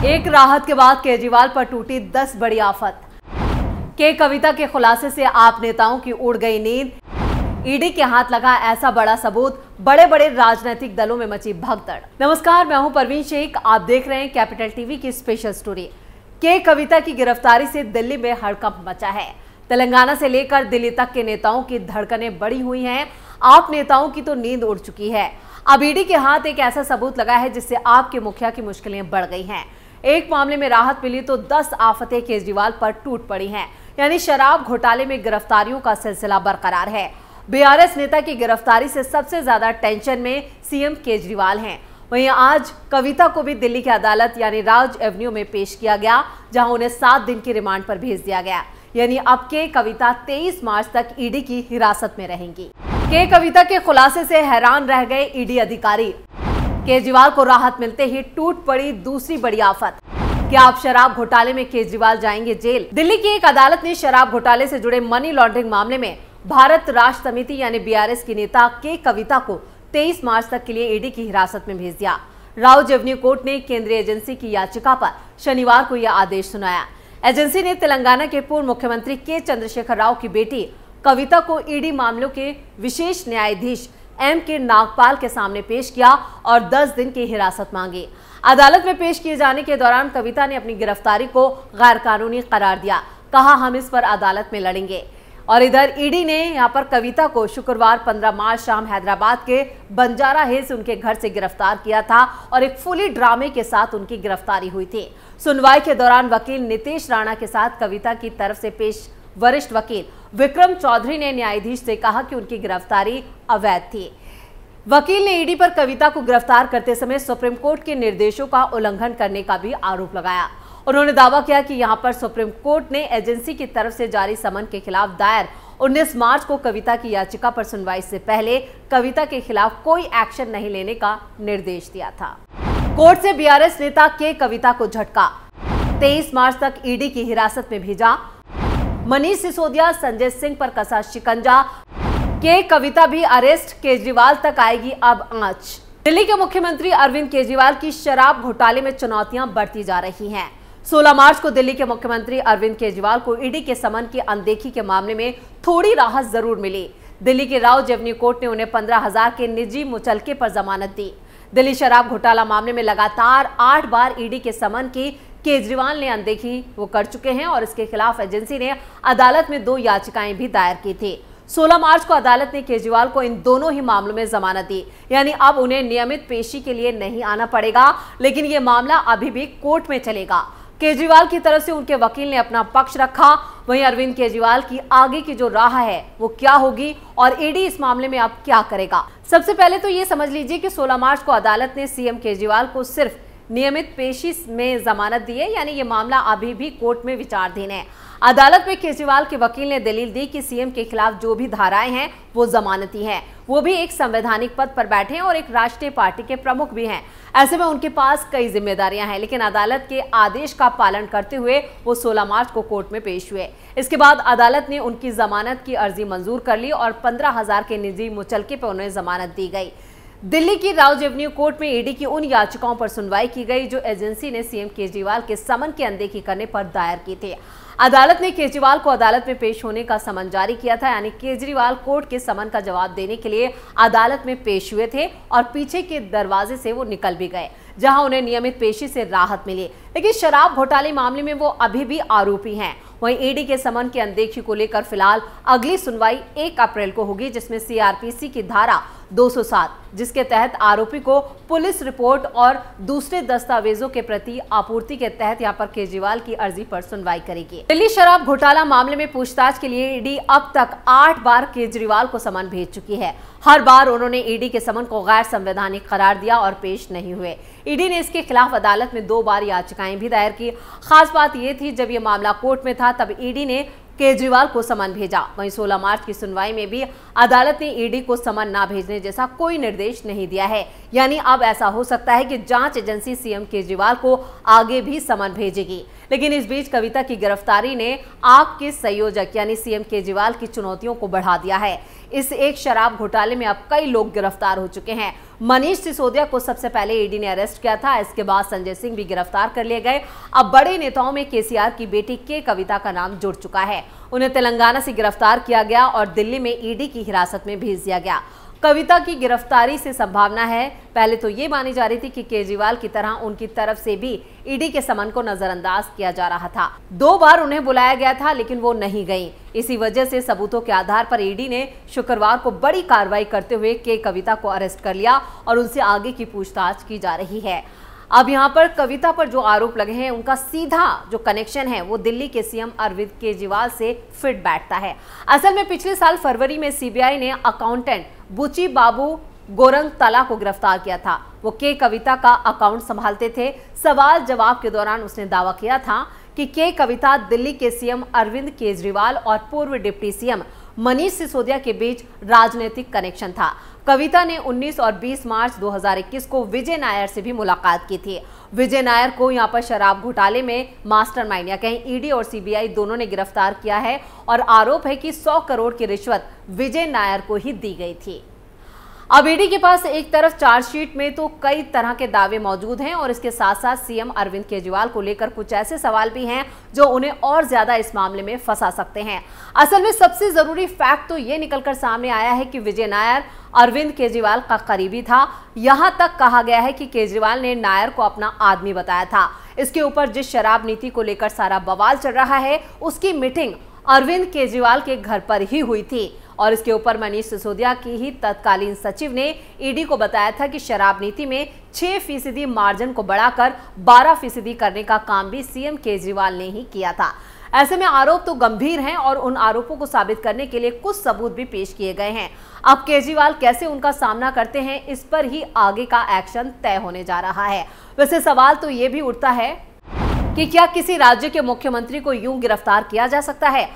एक राहत के बाद केजरीवाल पर टूटी 10 बड़ी आफत। के कविता के खुलासे से आप नेताओं की उड़ गई नींद। ईडी के हाथ लगा ऐसा बड़ा सबूत, बड़े बड़े राजनीतिक दलों में मची भगदड़। नमस्कार, मैं हूं परवीन शेख, आप देख रहे हैं कैपिटल टीवी की स्पेशल स्टोरी। के कविता की गिरफ्तारी से दिल्ली में हड़कंप मचा है। तेलंगाना से लेकर दिल्ली तक के नेताओं की धड़कनें बढ़ी हुई हैं। आप नेताओं की तो नींद उड़ चुकी है। अब ईडी के हाथ एक ऐसा सबूत लगा है जिससे आपके मुखिया की मुश्किलें बढ़ गई हैं। एक मामले में राहत मिली तो 10 आफतें केजरीवाल पर टूट पड़ी हैं। यानी शराब घोटाले में गिरफ्तारियों का सिलसिला बरकरार है। बीआरएस नेता की गिरफ्तारी से सबसे ज्यादा टेंशन में सीएम केजरीवाल हैं। वहीं आज कविता को भी दिल्ली की अदालत यानी राज एवेन्यू में पेश किया गया, जहां उन्हें 7 दिन की रिमांड पर भेज दिया गया। यानी अब के कविता 23 मार्च तक ईडी की हिरासत में रहेंगी। के कविता के खुलासे से हैरान रह गए ईडी अधिकारी। केजरीवाल को राहत मिलते ही टूट पड़ी दूसरी बड़ी आफत। क्या आप शराब घोटाले में केजरीवाल जाएंगे जेल? दिल्ली की एक अदालत ने शराब घोटाले से जुड़े मनी लॉन्ड्रिंग मामले में भारत राष्ट्र समिति यानी बीआरएस की नेता के कविता को 23 मार्च तक के लिए ईडी की हिरासत में भेज दिया। राज एवेन्यू कोर्ट ने केंद्रीय एजेंसी की याचिका पर शनिवार को यह आदेश सुनाया। एजेंसी ने तेलंगाना के पूर्व मुख्यमंत्री के चंद्रशेखर राव की बेटी कविता को ईडी मामलों के विशेष न्यायाधीश एम के नागपाल के सामने पेश किया और 10 दिन की हिरासत मांगी। अदालत में पेश किए जाने के दौरान कविता ने अपनी गिरफ्तारी को गैर कानूनी करार दिया। कहा, हम इस पर अदालत में लड़ेंगे। और इधर ईडी ने यहां पर कविता को शुक्रवार 15 मार्च शाम हैदराबाद के बंजारा हिल्स उनके घर से गिरफ्तार किया था और एक फुली ड्रामे के साथ उनकी गिरफ्तारी हुई थी। सुनवाई के दौरान वकील नितेश राणा के साथ कविता की तरफ से पेश वरिष्ठ वकील विक्रम चौधरी ने न्यायाधीश से कहा कि उनकी गिरफ्तारी अवैध थी। वकील ने ईडी पर कविता को गिरफ्तार करते समय सुप्रीम कोर्ट के निर्देशों का उल्लंघन करने का भी आरोप लगाया। उन्होंने दावा किया कि यहां पर सुप्रीम कोर्ट ने एजेंसी की तरफ से जारी समन के खिलाफ दायर 19 मार्च को कविता की याचिका पर सुनवाई से पहले कविता के खिलाफ कोई एक्शन नहीं लेने का निर्देश दिया था। कोर्ट से बीआरएस नेता के कविता को झटका, 23 मार्च तक ईडी की हिरासत में भेजा। मनीष सिसोदिया, संजय सिंह पर कसा शिकंजा। के कविता भी अरेस्ट, केजरीवाल तक आएगी अब आंच। दिल्ली के मुख्यमंत्री अरविंद केजरीवाल की शराब घोटाले में चुनौतियां बढ़ती जा रही हैं। 16 मार्च को दिल्ली के मुख्यमंत्री अरविंद केजरीवाल को ईडी के समन की अनदेखी के मामले में थोड़ी राहत जरूर मिली। दिल्ली के राज एवेन्यू कोर्ट ने उन्हें 15,000 के निजी मुचलके पर जमानत दी। दिल्ली शराब घोटाला मामले में लगातार 8 बार ईडी के समन की केजरीवाल ने अनदेखी वो कर चुके हैं और इसके खिलाफ एजेंसी ने अदालत में 2 याचिकाएं भी दायर की थी। 16 मार्च को अदालत ने केजरीवाल को इन दोनों ही मामलों में जमानत दी। यानी अब उन्हें नियमित पेशी के लिए नहीं आना पड़ेगा, लेकिन ये मामला अभी भी कोर्ट में चलेगा। केजरीवाल की तरफ से उनके वकील ने अपना पक्ष रखा। वहीं अरविंद केजरीवाल की आगे की जो राह है वो क्या होगी और ईडी इस मामले में अब क्या करेगा? सबसे पहले तो ये समझ लीजिए कि 16 मार्च को अदालत ने सीएम केजरीवाल को सिर्फ नियमित पेशी में जमानत दी है। यानी ये मामला अभी भी कोर्ट में विचाराधीन है। अदालत में केजरीवाल के वकील ने दलील दी कि सीएम के खिलाफ जो भी धाराएं हैं वो जमानती हैं। वो भी एक संवैधानिक पद पर बैठे हैं और एक राष्ट्रीय पार्टी के प्रमुख भी हैं। ऐसे में उनके पास कई जिम्मेदारियां हैं, लेकिन अदालत के आदेश का पालन करते हुए वो 16 मार्च को कोर्ट में पेश हुए। इसके बाद अदालत ने उनकी जमानत की अर्जी मंजूर कर ली और 15,000 के निजी मुचलके पर उन्हें जमानत दी गई। दिल्ली की राज एवेन्यू कोर्ट में ईडी की उन याचिकाओं पर सुनवाई की गई जो एजेंसी ने सीएम केजरीवाल के समन की अनदेखी करने पर दायर की थी। अदालत ने केजरीवाल को अदालत में पेश होने का समन जारी किया था। यानी केजरीवाल कोर्ट के समन का जवाब देने के लिए अदालत में पेश हुए थे और पीछे के दरवाजे से वो निकल भी गए, जहां उन्हें नियमित पेशी से राहत मिली। लेकिन शराब घोटाले मामले में वो अभी भी आरोपी हैं। वहीं ईडी के समन की अनदेखी को लेकर फिलहाल अगली सुनवाई 1 अप्रैल को होगी, जिसमें सीआरपीसी की धारा 207 जिसके तहत आरोपी को पुलिस रिपोर्ट और दूसरे दस्तावेजों के प्रति आपूर्ति के तहत यहां पर केजरीवाल की अर्जी पर सुनवाई करेगी। दिल्ली शराब घोटाला मामले में पूछताछ के लिए ईडी अब तक 8 बार केजरीवाल को समन भेज चुकी है। हर बार उन्होंने ईडी के समन को गैर संवैधानिक करार दिया और पेश नहीं हुए। ईडी ने इसके खिलाफ अदालत में 2 बार याचिकाएं भी दायर की। खास बात यह थी, जब यह मामला कोर्ट में था तब ईडी ने केजरीवाल को समन भेजा। वहीं 16 मार्च की सुनवाई में भी अदालत ने ईडी को समन ना भेजने जैसा कोई निर्देश नहीं दिया है। यानी अब ऐसा हो सकता है कि जांच एजेंसी सीएम केजरीवाल को आगे भी समन भेजेगी। लेकिन इस बीच कविता की गिरफ्तारी ने आप के संयोजक यानी सीएम केजरीवाल की चुनौतियों को बढ़ा दिया है। इस एक शराब घोटाले में अब कई लोग गिरफ्तार हो चुके हैं। मनीष सिसोदिया को सबसे पहले ईडी ने अरेस्ट किया था, इसके बाद संजय सिंह भी गिरफ्तार कर लिए गए। अब बड़े नेताओं में केसीआर की बेटी के कविता का नाम जुड़ चुका है। उन्हें तेलंगाना से गिरफ्तार किया गया और दिल्ली में ईडी की हिरासत में भेज दिया गया। कविता की गिरफ्तारी से संभावना है, पहले तो ये मानी जा रही थी कि केजरीवाल की तरह उनकी तरफ से भी ईडी के समन को नजरअंदाज किया जा रहा था। 2 बार उन्हें बुलाया गया था लेकिन वो नहीं गई। इसी वजह से सबूतों के आधार पर ईडी ने शुक्रवार को बड़ी कार्रवाई करते हुए के कविता को अरेस्ट कर लिया और उनसे आगे की पूछताछ की जा रही है। अब यहाँ पर कविता पर जो आरोप लगे हैं उनका सीधा जो कनेक्शन है वो दिल्ली के सीएम अरविंद केजरीवाल से फिट बैठता है। असल में पिछले साल फरवरी में सीबीआई ने अकाउंटेंट बुची बाबू गोरंग तला को गिरफ्तार किया था। वो के कविता का अकाउंट संभालते थे। सवाल जवाब के दौरान उसने दावा किया था कि के कविता दिल्ली के सीएम अरविंद केजरीवाल और पूर्व डिप्टी सीएम मनीष सिसोदिया के बीच राजनीतिक कनेक्शन था। कविता ने 19 और 20 मार्च 2021 को विजय नायर से भी मुलाकात की थी। विजय नायर को यहां पर शराब घोटाले में मास्टरमाइंड या कहीं ईडी और सीबीआई दोनों ने गिरफ्तार किया है और आरोप है कि 100 करोड़ की रिश्वत विजय नायर को ही दी गई थी। अब ईडी के पास एक तरफ चार्जशीट में तो कई तरह के दावे मौजूद हैं और इसके साथ साथ सीएम अरविंद केजरीवाल को लेकर कुछ ऐसे सवाल भी हैं जो उन्हें और ज्यादा इस मामले में फंसा सकते हैं। असल में सबसे जरूरी फैक्ट तो ये निकलकर सामने आया है कि विजय नायर अरविंद केजरीवाल का करीबी था। यहां तक कहा गया है कि केजरीवाल ने नायर को अपना आदमी बताया था। इसके ऊपर जिस शराब नीति को लेकर सारा बवाल चल रहा है उसकी मीटिंग अरविंद केजरीवाल के घर पर ही हुई थी और इसके ऊपर मनीष सिसोदिया की ही तत्कालीन सचिव ने ईडी को बताया था कि शराब नीति में 6% मार्जिन को बढ़ाकर 12% करने का काम भी सीएम केजरीवाल ने ही किया था। ऐसे में आरोप तो गंभीर हैं और उन आरोपों को साबित करने के लिए कुछ सबूत भी पेश किए गए हैं। अब केजरीवाल कैसे उनका सामना करते हैं इस पर ही आगे का एक्शन तय होने जा रहा है। वैसे सवाल तो ये भी उठता है कि क्या किसी राज्य के मुख्यमंत्री को यूं गिरफ्तार किया जा सकता है?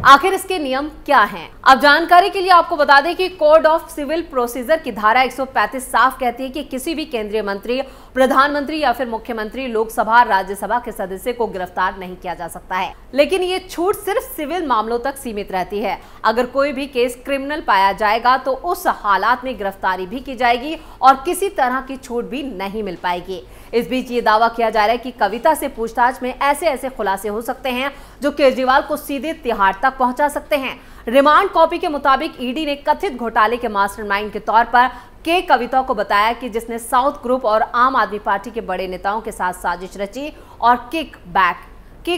आखिर इसके नियम क्या हैं? अब जानकारी के लिए आपको बता दें कि कोड ऑफ सिविल प्रोसीजर की धारा 135 साफ कहती है कि किसी भी केंद्रीय मंत्री, प्रधानमंत्री या फिर मुख्यमंत्री, लोकसभा, राज्यसभा के सदस्य को गिरफ्तार नहीं किया जा सकता है। लेकिन ये छूट सिर्फ सिविल मामलों तक सीमित रहती है। अगर कोई भी केस क्रिमिनल पाया जाएगा तो उस हालात में गिरफ्तारी भी की जाएगी और किसी तरह की छूट भी नहीं मिल पाएगी। इस बीच ये दावा किया जा रहा है कि कविता से पूछताछ में ऐसे खुलासे हो सकते हैं जो केजरीवाल को सीधे तिहाड़ तक पहुंचा सकते हैं। रिमांड कॉपी के मुताबिक ईडी ने कथित घोटाले के मास्टरमाइंड के तौर पर के कविता को बताया कि जिसने साउथ ग्रुप और आम आदमी पार्टी के बड़े नेताओं के साथ साजिश रची और किक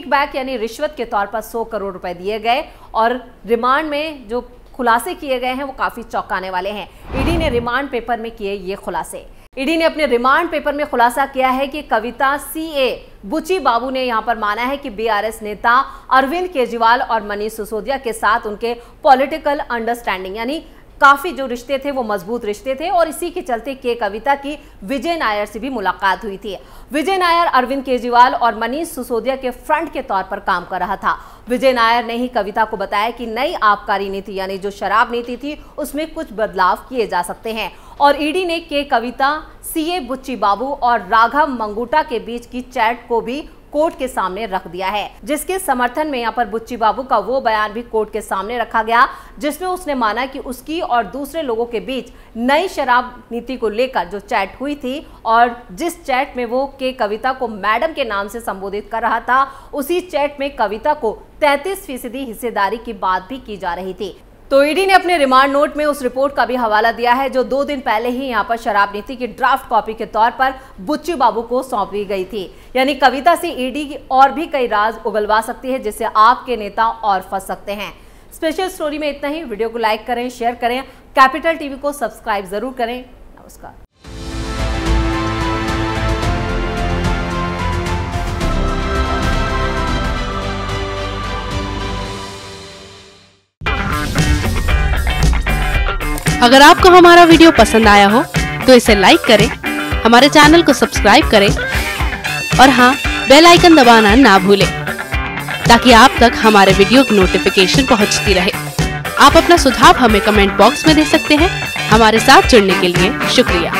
बैक यानी रिश्वत के तौर पर 100 करोड़ रुपए दिए गए। और रिमांड में जो खुलासे किए गए हैं वो काफी चौंकाने वाले हैं। ईडी ने रिमांड पेपर में किए ये खुलासे। ईडी ने अपने रिमांड पेपर में खुलासा किया है कि कविता सीए बुची बाबू ने यहां पर माना है कि बीआरएस नेता अरविंद केजरीवाल और मनीष सिसोदिया के साथ उनके पॉलिटिकल अंडरस्टैंडिंग यानी काफी जो रिश्ते थे वो मजबूत रिश्ते थे और इसी के चलते के कविता की विजय नायर से भी मुलाकात हुई थी। विजय नायर अरविंद केजरीवाल और मनीष सिसोदिया के फ्रंट के तौर पर काम कर रहा था। विजय नायर ने ही कविता को बताया कि नई आबकारी नीति यानी जो शराब नीति थी उसमें कुछ बदलाव किए जा सकते हैं और ईडी ने के कविता, सीए बुच्ची बाबू और राघव मंगूटा के बीच की चैट को भी कोर्ट के सामने रख दिया है, जिसके समर्थन में यहाँ पर बुच्ची बाबू का वो बयान भी कोर्ट के सामने रखा गया जिसमें उसने माना कि उसकी और दूसरे लोगों के बीच नई शराब नीति को लेकर जो चैट हुई थी और जिस चैट में वो के कविता को मैडम के नाम से संबोधित कर रहा था उसी चैट में कविता को 33% हिस्सेदारी की बात भी की जा रही थी। तो ईडी ने अपने रिमांड नोट में उस रिपोर्ट का भी हवाला दिया है जो 2 दिन पहले ही यहां पर शराब नीति की ड्राफ्ट कॉपी के तौर पर बुच्ची बाबू को सौंपी गई थी। यानी कविता से ईडी और भी कई राज उगलवा सकती है जिससे आपके नेता और फंस सकते हैं। स्पेशल स्टोरी में इतना ही। वीडियो को लाइक करें, शेयर करें, कैपिटल टीवी को सब्सक्राइब जरूर करें। नमस्कार। अगर आपको हमारा वीडियो पसंद आया हो तो इसे लाइक करें, हमारे चैनल को सब्सक्राइब करें और हाँ, बेल आइकन दबाना ना भूलें ताकि आप तक हमारे वीडियो की नोटिफिकेशन पहुंचती रहे। आप अपना सुझाव हमें कमेंट बॉक्स में दे सकते हैं। हमारे साथ जुड़ने के लिए शुक्रिया।